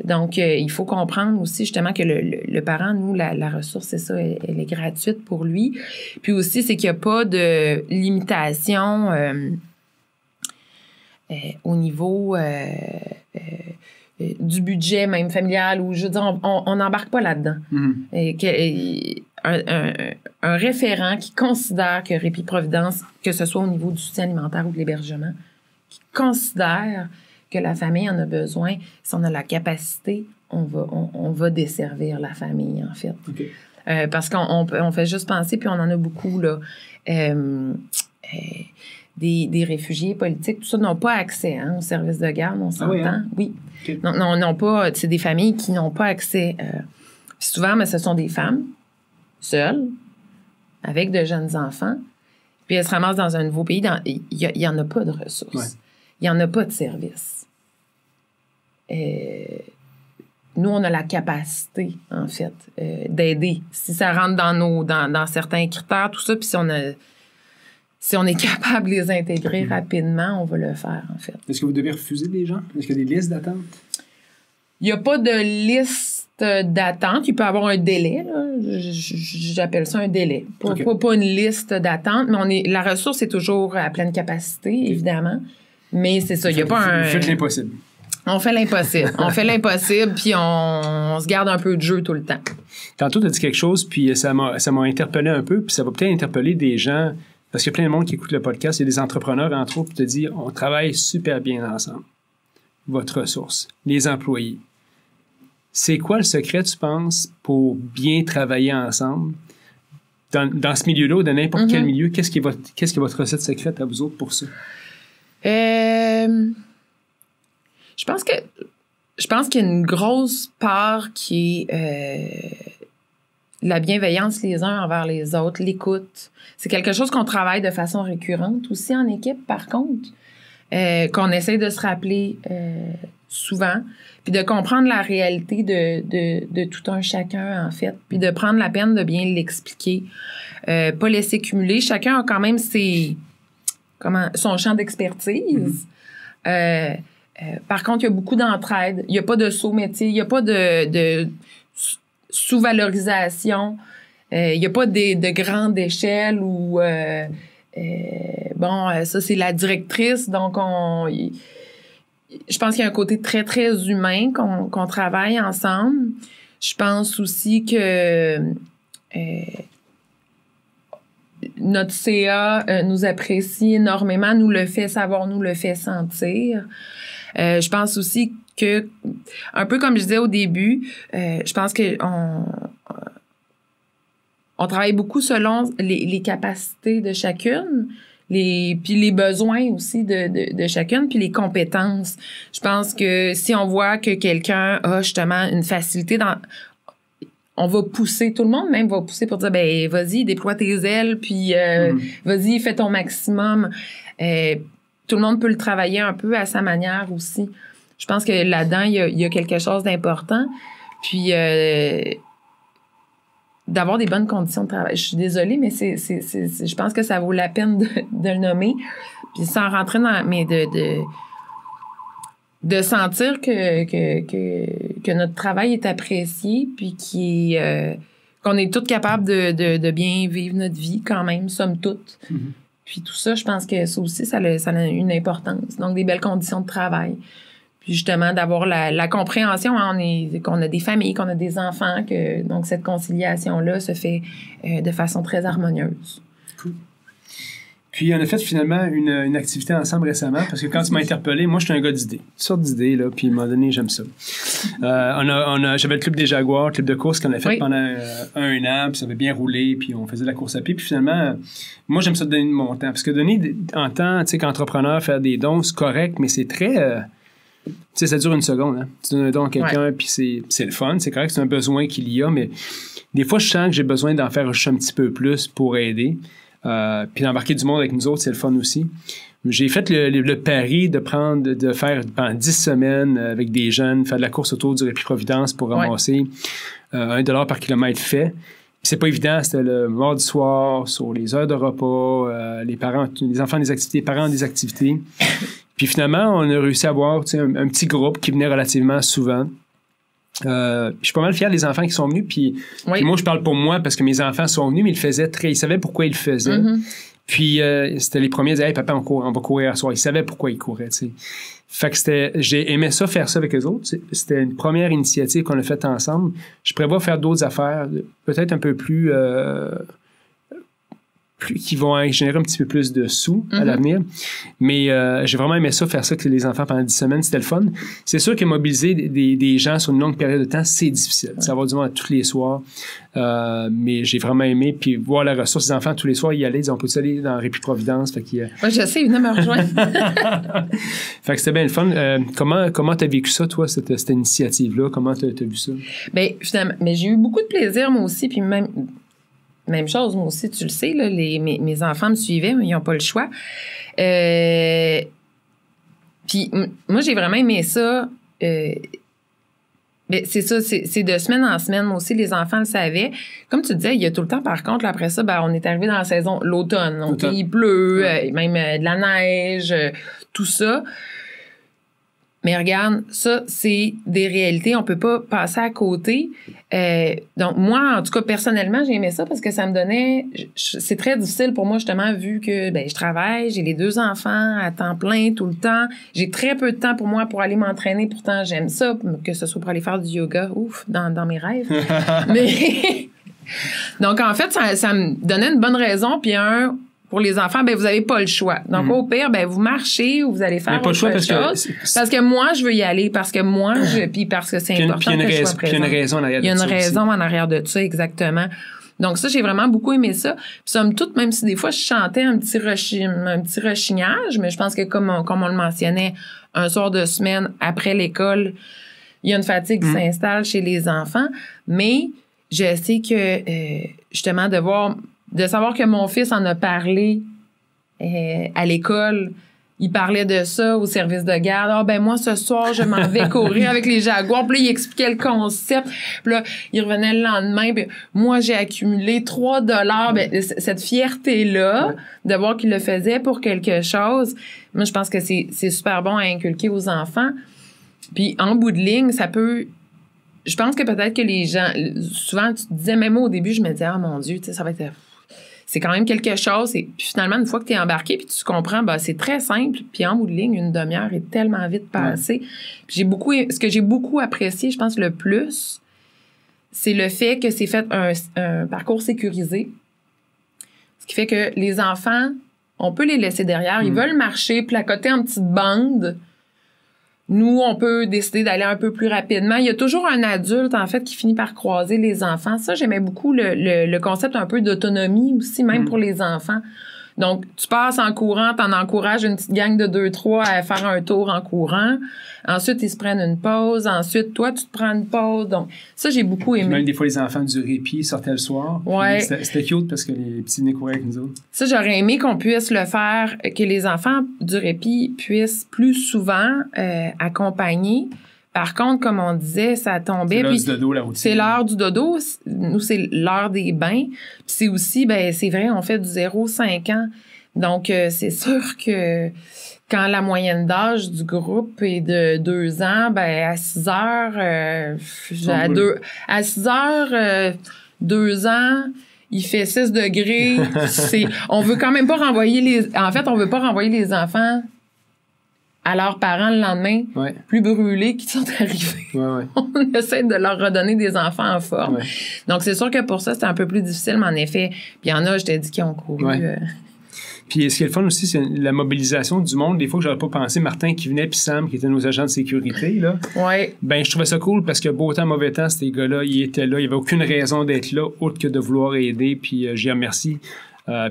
[SPEAKER 2] Donc, il faut comprendre aussi justement que le parent, nous, la ressource, c'est ça, elle est gratuite pour lui. Puis aussi, c'est qu'il n'y a pas de limitation au niveau du budget même familial, ou je veux dire, on n'embarque pas là-dedans. Mm-hmm. Un référent qui considère que Répit Providence, que ce soit au niveau du soutien alimentaire ou de l'hébergement, qui considère que la famille en a besoin, si on a la capacité, on va desservir la famille, en fait.
[SPEAKER 1] Okay.
[SPEAKER 2] Parce qu'on fait juste penser, puis on en a beaucoup, là, des réfugiés politiques, tout ça, n'ont pas accès au service de garde, on s'entend.
[SPEAKER 1] Ah oui, hein?
[SPEAKER 2] Oui.
[SPEAKER 1] Okay.
[SPEAKER 2] Non, n'ont pas, c'est des familles qui n'ont pas accès. Souvent, mais ce sont des femmes seules, avec de jeunes enfants, puis elles se ramassent dans un nouveau pays. Il n'y en a pas de ressources.
[SPEAKER 1] Ouais.
[SPEAKER 2] Il n'y en a pas de service. Nous, on a la capacité, en fait, d'aider. Si ça rentre dans certains critères, tout ça, puis si on est capable de les intégrer rapidement, on va le faire, en fait.
[SPEAKER 1] Est-ce que vous devez refuser des gens? Est-ce qu'il y a des listes d'attente?
[SPEAKER 2] Il n'y a pas de liste d'attente. Il peut y avoir un délai, là. J'appelle ça un délai. Pas une liste d'attente, mais la ressource est toujours à pleine capacité, évidemment. Mais c'est ça, il n'y a pas un...
[SPEAKER 1] Vous faites l'impossible.
[SPEAKER 2] On fait l'impossible. On fait l'impossible, puis on se garde un peu de jeu tout le temps.
[SPEAKER 1] Tantôt, tu as dit quelque chose, puis ça m'a interpellé un peu, puis ça va peut-être interpeller des gens, parce qu'il y a plein de monde qui écoute le podcast, il y a des entrepreneurs, entre autres, qui te disent, on travaille super bien ensemble. Votre ressource, les employés. C'est quoi le secret, tu penses, pour bien travailler ensemble dans ce milieu-là ou dans n'importe quel milieu? Qu'est-ce qui est votre recette secrète à vous autres pour ça?
[SPEAKER 2] Je pense qu'il y a une grosse part qui est la bienveillance les uns envers les autres, l'écoute. C'est quelque chose qu'on travaille de façon récurrente aussi en équipe, par contre, qu'on essaie de se rappeler souvent, puis de comprendre la réalité de tout un chacun, en fait, puis de prendre la peine de bien l'expliquer, pas laisser cumuler. Chacun a quand même son champ d'expertise. Par contre, il y a beaucoup d'entraide. Il n'y a pas de saut métier. Il n'y a pas de sous-valorisation. Il n'y a pas de grande échelle où, ça, c'est la directrice. Donc, je pense qu'il y a un côté très, très humain qu'on travaille ensemble. Je pense aussi que notre CA nous apprécie énormément, nous le fait savoir, nous le fait sentir. Je pense aussi que, un peu comme je disais au début, je pense que on travaille beaucoup selon les capacités de chacune, puis les besoins aussi de chacune, puis les compétences. Je pense que si on voit que quelqu'un a justement une facilité on va pousser, tout le monde même va pousser pour dire, vas-y, déploie tes ailes, puis vas-y, fais ton maximum. tout le monde peut le travailler un peu à sa manière aussi. Je pense que là-dedans, il y a quelque chose d'important. Puis, d'avoir des bonnes conditions de travail. Je suis désolée, mais je pense que ça vaut la peine de le nommer. Puis sans rentrer dans... Mais de sentir que notre travail est apprécié, puis qu'on est toutes capables de bien vivre notre vie quand même, somme toute. Mm-hmm. Puis tout ça, je pense que ça aussi, ça a une importance. Donc, des belles conditions de travail. Puis justement, d'avoir la compréhension, hein, qu'on a des familles, qu'on a des enfants, donc cette conciliation-là se fait de façon très harmonieuse.
[SPEAKER 1] Cool. Puis, on a fait finalement une activité ensemble récemment, parce que quand tu m'as interpellé, moi, je suis un gars d'idées. Une sorte d'idées, là, puis à un moment donné, j'aime ça. J'avais le Club des Jaguars, le club de course qu'on a fait pendant 1 an, puis ça avait bien roulé, puis on faisait de la course à pied. Puis finalement, moi, j'aime ça donner de mon temps. Parce que donner en temps, tu sais, qu'entrepreneur, faire des dons, c'est correct, mais c'est très... tu sais, ça dure 1 seconde. Hein? Tu donnes un don à quelqu'un, puis c'est le fun. C'est correct, c'est un besoin qu'il y a, mais des fois, je sens que j'ai besoin d'en faire juste un petit peu plus pour aider. Puis d'embarquer du monde avec nous autres, c'est le fun aussi. J'ai fait le pari de faire pendant 10 semaines avec des jeunes, faire de la course autour du Répit-Providence pour ramasser $1 par kilomètre fait. C'est pas évident, c'était le mardi soir, sur les heures de repas, les enfants des activités, les parents des activités. Puis finalement, on a réussi à avoir un petit groupe qui venait relativement souvent. Je suis pas mal fier des enfants qui sont venus, puis moi je parle pour moi parce que mes enfants sont venus, mais ils savaient pourquoi ils le faisaient. Mm-hmm. Puis c'était les premiers à dire hey papa on va courir à soir. Ils savaient pourquoi ils couraient, tu sais. Fait que j'ai aimé faire ça avec eux autres. C'était une première initiative qu'on a faite ensemble. Je prévois faire d'autres affaires, peut-être un peu plus qui vont générer un petit peu plus de sous à l'avenir. Mais j'ai vraiment aimé faire ça avec les enfants pendant 10 semaines. C'était le fun. C'est sûr que mobiliser des gens sur une longue période de temps, c'est difficile. Ça va du monde tous les soirs. Mais j'ai vraiment aimé. Puis voir la ressource des enfants tous les soirs, y aller. On peut aller dans Répit-Providence.
[SPEAKER 2] Moi, je sais, venez me rejoindre.
[SPEAKER 1] Fait que c'était bien le fun. Comment t'as vécu ça, toi, cette initiative-là? Comment t'as vu ça?
[SPEAKER 2] Bien, finalement, mais j'ai eu beaucoup de plaisir, moi aussi. Puis même chose, moi aussi, tu le sais, là, mes enfants me suivaient, mais ils n'ont pas le choix. Puis moi, j'ai vraiment aimé ça. Mais c'est ça, c'est de semaine en semaine. Moi aussi, les enfants le savaient. Comme tu disais, il y a tout le temps, par contre, là, après ça, on est arrivé dans la saison, l'automne. Donc, il pleut, même de la neige, tout ça. Mais regarde, ça, c'est des réalités. On peut pas passer à côté. Donc, moi, en tout cas, personnellement, j'ai aimé ça parce que ça me donnait... C'est très difficile pour moi, justement, vu que je travaille, j'ai les 2 enfants à temps plein tout le temps. J'ai très peu de temps pour moi pour aller m'entraîner. Pourtant, j'aime ça, que ce soit pour aller faire du yoga, dans mes rêves. Mais... Donc, en fait, ça me donnait une bonne raison. Puis pour les enfants, vous n'avez pas le choix. Donc, au pire, vous marchez ou vous allez faire autre chose. Parce que moi, je veux y aller, parce que moi, puis parce que c'est important que je sois présente. Puis il y a une raison en arrière de ça. Il y a une raison en arrière de ça, exactement. Donc, ça, j'ai vraiment beaucoup aimé ça. Puis, somme toute, même si des fois, je chantais un petit rechignage, mais je pense que comme on le mentionnait, un soir de semaine après l'école, il y a une fatigue qui s'installe chez les enfants. Mais je sais que, justement, de savoir que mon fils en a parlé à l'école, il parlait de ça au service de garde. Moi, ce soir, je m'en vais courir avec les Jaguars. Puis là, il expliquait le concept. Puis là, il revenait le lendemain. Puis moi, j'ai accumulé $3. Cette fierté-là, de voir qu'il le faisait pour quelque chose, moi, je pense que c'est super bon à inculquer aux enfants. Puis en bout de ligne, ça peut... Je pense que peut-être que les gens... Souvent, tu te disais, même au début, je me disais, mon Dieu, ça va être... C'est quand même quelque chose. Et puis finalement, une fois que tu es embarqué puis tu comprends, c'est très simple. Puis en bout de ligne, 1 demi-heure est tellement vite passée. Puis ce que j'ai beaucoup apprécié, je pense, le plus, c'est le fait que c'est fait un parcours sécurisé. Ce qui fait que les enfants, on peut les laisser derrière. Ils veulent marcher, placoter en petite bande. Nous, on peut décider d'aller un peu plus rapidement. Il y a toujours un adulte, en fait, qui finit par croiser les enfants. Ça, j'aimais beaucoup le concept un peu d'autonomie aussi, même pour les enfants. Donc, tu passes en courant, t'en encourages une petite gang de 2-3 à faire un tour en courant. Ensuite, ils se prennent une pause. Ensuite, toi, tu te prends une pause. Donc, ça, j'ai beaucoup aimé.
[SPEAKER 1] Puis même des fois, les enfants du répit sortaient le soir.
[SPEAKER 2] Ouais.
[SPEAKER 1] C'était cute parce que les petits venaient courir avec nous autres.
[SPEAKER 2] Ça, j'aurais aimé qu'on puisse le faire, que les enfants du répit puissent plus souvent accompagner. Par contre, comme on disait, ça tombait.
[SPEAKER 1] C'est l'heure du dodo, la routine.
[SPEAKER 2] C'est l'heure du dodo. Nous, c'est l'heure des bains. Puis c'est aussi, c'est vrai, on fait du 0-5 ans. Donc, c'est sûr que quand la moyenne d'âge du groupe est de 2 ans, à 6 heures, à 6 heures, 2 ans, il fait 6 degrés. On veut quand même pas renvoyer on veut pas renvoyer les enfants à leurs parents le lendemain, plus brûlés qu'ils sont arrivés.
[SPEAKER 1] Ouais.
[SPEAKER 2] On essaie de leur redonner des enfants en forme.
[SPEAKER 1] Ouais.
[SPEAKER 2] Donc, c'est sûr que pour ça, c'est un peu plus difficile, mais en effet, puis il y en a, je t'ai dit, qui ont couru.
[SPEAKER 1] Ouais. Puis ce qui est le fun aussi, c'est la mobilisation du monde. Des fois que j'aurais pas pensé, Martin qui venait, puis Sam, qui étaient nos agents de sécurité, là.
[SPEAKER 2] Ouais.
[SPEAKER 1] Je trouvais ça cool parce que beau temps, mauvais temps, ces gars-là, ils étaient là. Il n'y avait aucune raison d'être là, autre que de vouloir aider, puis j'y remercie.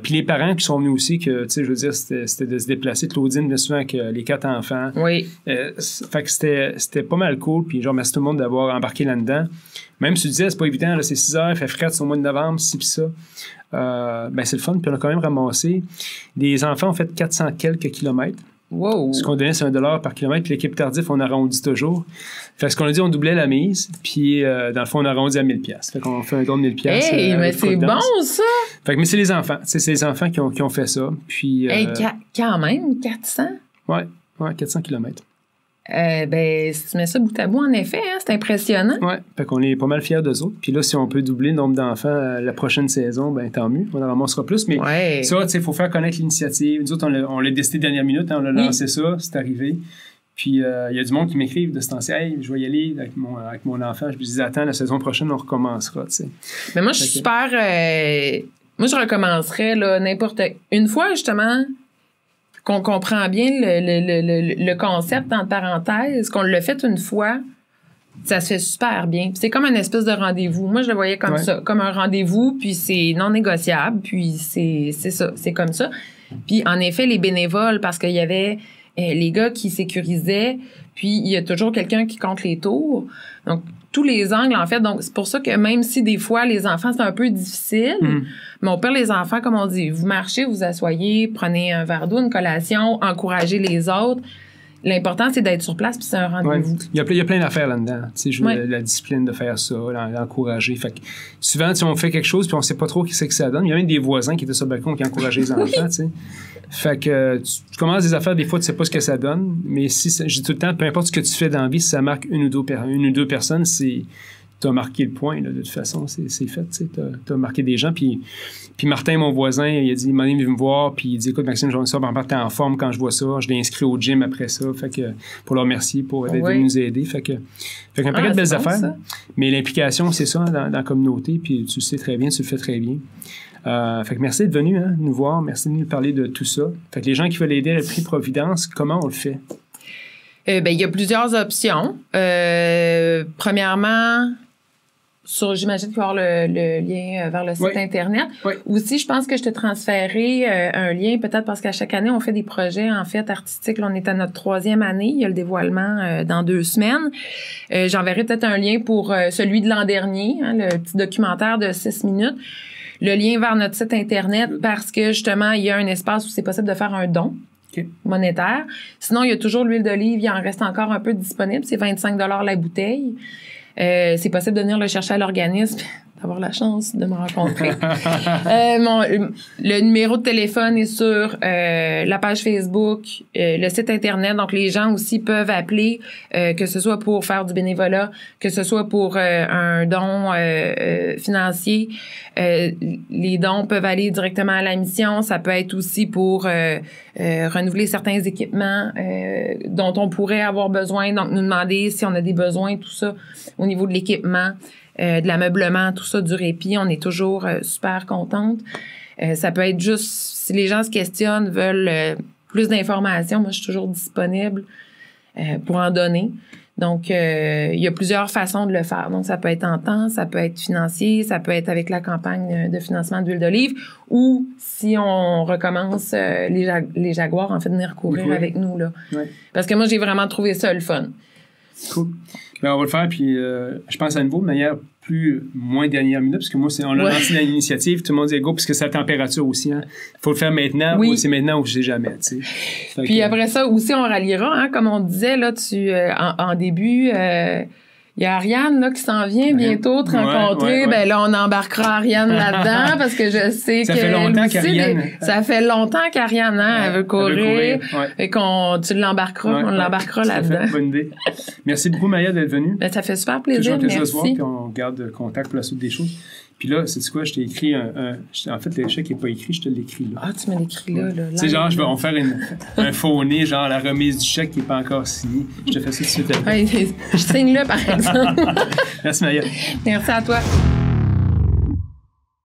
[SPEAKER 1] Puis les parents qui sont venus aussi, que, tu sais, je veux dire, c'était de se déplacer. Claudine venait souvent avec les 4 enfants.
[SPEAKER 2] Oui.
[SPEAKER 1] Fait que c'était pas mal cool. Puis je remercie tout le monde d'avoir embarqué là-dedans. Même si tu disais, c'est pas évident, là, c'est 6 heures, il fait frais, c'est au mois de novembre, ci pis ça. C'est le fun. Puis on a quand même ramassé. Les enfants ont fait 400 quelques kilomètres.
[SPEAKER 2] Wow.
[SPEAKER 1] Ce qu'on donnait, c'est $1 par kilomètre. Puis l'équipe Tardif, on arrondit toujours. Fait que ce qu'on a dit, on doublait la mise. Puis dans le fond, on arrondit à 1000$. Fait qu'on fait un don de 1000$.
[SPEAKER 2] Hey, mais c'est bon, ça!
[SPEAKER 1] Fait que, mais c'est les enfants. C'est les enfants qui ont fait ça. Puis,
[SPEAKER 2] quand même, 400?
[SPEAKER 1] Ouais, 400 kilomètres.
[SPEAKER 2] Si tu mets ça bout à bout, en effet, c'est impressionnant.
[SPEAKER 1] Oui, fait qu'on est pas mal fiers d'eux autres. Puis là, si on peut doubler le nombre d'enfants la prochaine saison, tant mieux. On en ramassera plus. Mais ça, tu sais, il faut faire connaître l'initiative. Nous autres, on l'a décidé dernière minute. On a lancé ça, c'est arrivé. Puis il y a du monde qui m'écrivent de ce temps-ci. Hey, je vais y aller avec mon enfant. Je lui dis, attends, la saison prochaine, on recommencera, tu sais.
[SPEAKER 2] Mais moi, je suis super... moi, je recommencerais, là, n'importe... Une fois, justement... qu'on comprend bien le concept, entre parenthèses, qu'on l'a fait une fois, ça se fait super bien. Puis c'est comme une espèce de rendez-vous. Moi, je le voyais comme ça, comme un rendez-vous, puis c'est non négociable, puis c'est ça, c'est comme ça. Puis en effet, les bénévoles, parce qu'il y avait les gars qui sécurisaient, puis il y a toujours quelqu'un qui compte les tours. Donc, tous les angles, en fait. Donc, c'est pour ça que même si des fois, les enfants, c'est un peu difficile, mais on perd les enfants, comme on dit, vous marchez, vous asseyez, prenez un verre d'eau, une collation, encouragez les autres. L'important, c'est d'être sur place, puis c'est un rendez-vous.
[SPEAKER 1] Il y a plein d'affaires là-dedans. Tu sais, la discipline de faire ça, l'encourager. Fait que souvent, on fait quelque chose, puis on sait pas trop ce que ça donne. Il y a même des voisins qui étaient sur le balcon qui encourageaient les enfants, tu sais. Fait que tu commences des affaires, des fois, tu sais pas ce que ça donne. Mais je dis tout le temps, peu importe ce que tu fais dans la vie, si ça marque une ou deux personnes, t'as marqué le point, là, de toute façon, c'est fait, tu sais, t'as marqué des gens, puis Martin, mon voisin, il a dit, il m'a venu me voir, puis il dit, écoute, Maxime, je vois ça, t'es en forme quand je vois ça, je l'ai inscrit au gym après ça, fait que, pour le remercier, pour d'être venu nous aider, fait qu'un paquet de belles affaires, ça. Mais l'implication, c'est ça, dans la communauté, puis tu le sais très bien, tu le fais très bien. Fait que merci d'être venu, nous voir, merci de nous parler de tout ça. Fait que les gens qui veulent aider à le prix Providence, comment on le fait?
[SPEAKER 2] Il y a plusieurs options. Premièrement, j'imagine qu'il va y avoir le lien vers le site Internet.
[SPEAKER 1] Oui.
[SPEAKER 2] Aussi, je pense que je te transférerai un lien, peut-être parce qu'à chaque année, on fait des projets, en fait, artistiques. Là, on est à notre 3e année. Il y a le dévoilement dans 2 semaines. J'enverrai peut-être un lien pour celui de l'an dernier, le petit documentaire de 6 minutes. Le lien vers notre site Internet parce que, justement, il y a un espace où c'est possible de faire un don. Monétaire. Sinon, il y a toujours l'huile d'olive. Il en reste encore un peu disponible. C'est 25$ la bouteille. C'est possible de venir le chercher à l'organisme, d'avoir la chance de me rencontrer. Le numéro de téléphone est sur la page Facebook, le site Internet. Donc, les gens aussi peuvent appeler, que ce soit pour faire du bénévolat, que ce soit pour un don financier. Les dons peuvent aller directement à la mission. Ça peut être aussi pour renouveler certains équipements dont on pourrait avoir besoin. Donc, nous demander si on a des besoins, tout ça, au niveau de l'équipement. De l'ameublement, tout ça, du répit. On est toujours super contente. Ça peut être juste, si les gens se questionnent, veulent plus d'informations, moi, je suis toujours disponible pour en donner. Donc, il y a plusieurs façons de le faire. Donc, ça peut être en temps, ça peut être financier, ça peut être avec la campagne de financement d'huile d'olive, ou si on recommence les Jaguars, en fait, venir courir avec nous, là.
[SPEAKER 1] Ouais.
[SPEAKER 2] Parce que moi, j'ai vraiment trouvé ça le fun.
[SPEAKER 1] Cool. Ben, on va le faire, puis je pense à nouveau de manière moins dernière minute, parce que moi, on l'a lancé dans l'initiative, tout le monde dit go, parce que c'est la température aussi. Il faut le faire maintenant, ou c'est maintenant ou c'est jamais. Tu sais.
[SPEAKER 2] Puis après ça, aussi, on ralliera, hein, comme on disait là, en début, il y a Ariane là, qui s'en vient bientôt te rencontrer. Ben là, on embarquera Ariane là-dedans parce que je sais
[SPEAKER 1] ça
[SPEAKER 2] que
[SPEAKER 1] fait longtemps qu'Ariane...
[SPEAKER 2] Ça fait longtemps qu'Ariane, elle veut courir. Et tu l'embarqueras, on l'embarquera là-dedans.
[SPEAKER 1] Bonne idée. Merci beaucoup, Maya, d'être venue.
[SPEAKER 2] Ben, ça fait super plaisir.
[SPEAKER 1] Toujours un plaisir de se voir, puis on garde contact pour la suite des choses. Puis là, sais-tu quoi? Je t'ai écrit en fait, le chèque n'est pas écrit, je te l'écris là.
[SPEAKER 2] Ah, tu me l'écris là.
[SPEAKER 1] Tu sais, genre, on va faire un faux nez, genre la remise du chèque qui n'est pas encore signé. Je te fais ça tout de suite.
[SPEAKER 2] Je signe là, par exemple.
[SPEAKER 1] Merci, Maya.
[SPEAKER 2] Merci à toi.